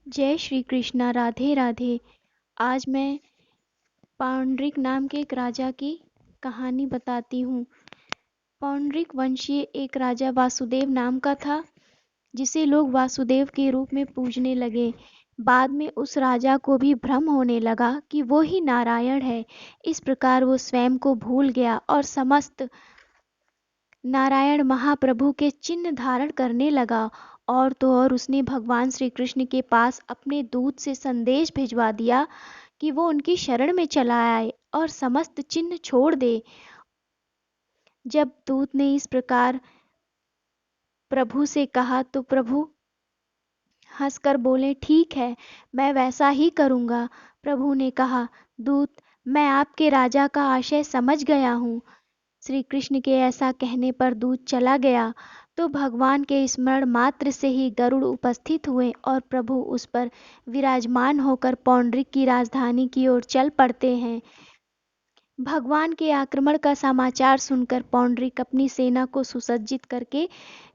जय श्री कृष्णा। राधे राधे। आज मैं पौंडरिक नाम के एक राजा की कहानी बताती हूँ। पौंडरिक वंशीय एक राजा वासुदेव नाम का था, जिसे लोग वासुदेव के रूप में पूजने लगे। बाद में उस राजा को भी भ्रम होने लगा कि वो ही नारायण है। इस प्रकार वो स्वयं को भूल गया और समस्त नारायण महाप्रभु के चिन्ह धारण करने लगा। और तो और उसने भगवान श्री कृष्ण के पास अपने दूत से संदेश भिजवा दिया कि वो उनकी शरण में चला आए और समस्त चिन्ह छोड़ दे। जब दूत ने इस प्रकार प्रभु से कहा तो प्रभु हंसकर बोले, ठीक है, मैं वैसा ही करूँगा। प्रभु ने कहा, दूत, मैं आपके राजा का आशय समझ गया हूँ। श्री कृष्ण के ऐसा कहने पर दूत चला गया तो भगवान के स्मरण मात्र से ही गरुड़ उपस्थित हुए और प्रभु उस पर विराजमान होकर पौंडरिक की राजधानी की ओर चल पड़ते हैं। भगवान के आक्रमण का समाचार सुनकर पौंडरिक अपनी सेना को सुसज्जित करके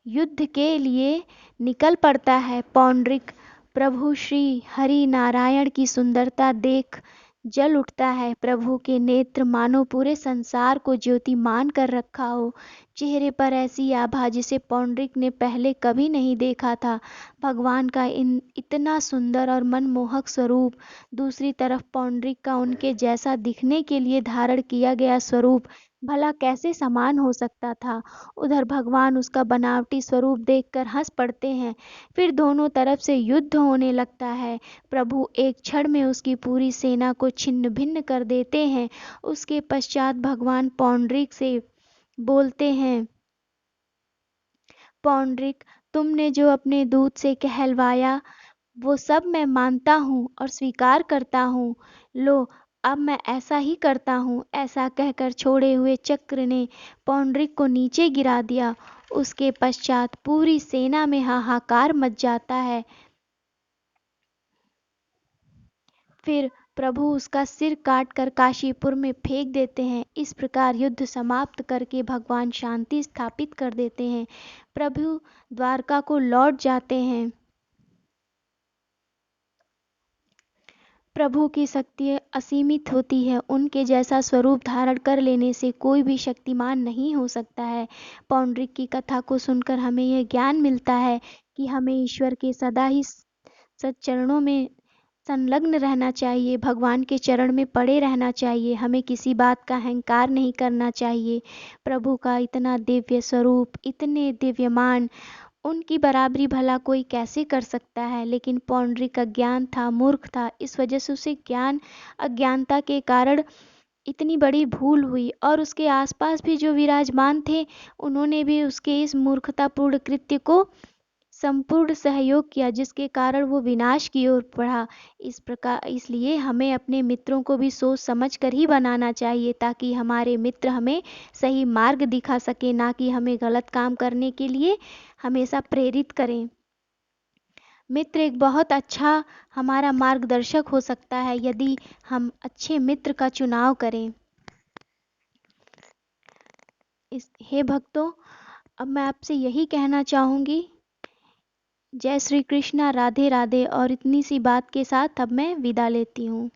युद्ध के लिए निकल पड़ता है। पौंडरिक प्रभु श्री हरि नारायण की सुंदरता देख जल उठता है। प्रभु के नेत्र मानो पूरे संसार को ज्योतिमान कर रखा हो। चेहरे पर ऐसी आभा जिसे पौंडरिक ने पहले कभी नहीं देखा था। भगवान का इतना सुंदर और मनमोहक स्वरूप, दूसरी तरफ पौंडरिक का उनके जैसा दिखने के लिए धारण किया गया स्वरूप भला कैसे समान हो सकता था। उधर भगवान उसका बनावटी स्वरूप देखकर हंस पड़ते हैं। फिर दोनों तरफ से युद्ध होने लगता है। प्रभु एक क्षण में उसकी पूरी सेना को छिन्न भिन्न कर देते हैं। उसके पश्चात भगवान पौंडरिक से बोलते हैं, पौंडरिक, तुमने जो अपने दूत से कहलवाया वो सब मैं मानता हूँ और स्वीकार करता हूँ। लो, अब मैं ऐसा ही करता हूँ। ऐसा कहकर छोड़े हुए चक्र ने पौंडरिक को नीचे गिरा दिया। उसके पश्चात पूरी सेना में हाहाकार मच जाता है। फिर प्रभु उसका सिर काट कर काशीपुर में फेंक देते हैं। इस प्रकार युद्ध समाप्त करके भगवान शांति स्थापित कर देते हैं। प्रभु द्वारका को लौट जाते हैं। प्रभु की शक्ति असीमित होती है। उनके जैसा स्वरूप धारण कर लेने से कोई भी शक्तिमान नहीं हो सकता है। पौंडरिक की कथा को सुनकर हमें यह ज्ञान मिलता है कि हमें ईश्वर के सदा ही सच्चरणों में संलग्न रहना चाहिए। भगवान के चरण में पड़े रहना चाहिए। हमें किसी बात का अहंकार नहीं करना चाहिए। प्रभु का इतना दिव्य स्वरूप, इतने दिव्यमान, उनकी बराबरी भला कोई कैसे कर सकता है। लेकिन पौंडरिक अज्ञान था, मूर्ख था। इस वजह से उसे ज्ञान अज्ञानता के कारण इतनी बड़ी भूल हुई और उसके आसपास भी जो विराजमान थे उन्होंने भी उसके इस मूर्खतापूर्ण कृत्य को संपूर्ण सहयोग किया, जिसके कारण वो विनाश की ओर बढ़ा। इस प्रकार इसलिए हमें अपने मित्रों को भी सोच समझ कर ही बनाना चाहिए, ताकि हमारे मित्र हमें सही मार्ग दिखा सके, ना कि हमें गलत काम करने के लिए हमेशा प्रेरित करें। मित्र एक बहुत अच्छा हमारा मार्गदर्शक हो सकता है यदि हम अच्छे मित्र का चुनाव करें। हे भक्तों, अब मैं आपसे यही कहना चाहूँगी, जय श्री कृष्णा, राधे राधे। और इतनी सी बात के साथ अब मैं विदा लेती हूँ।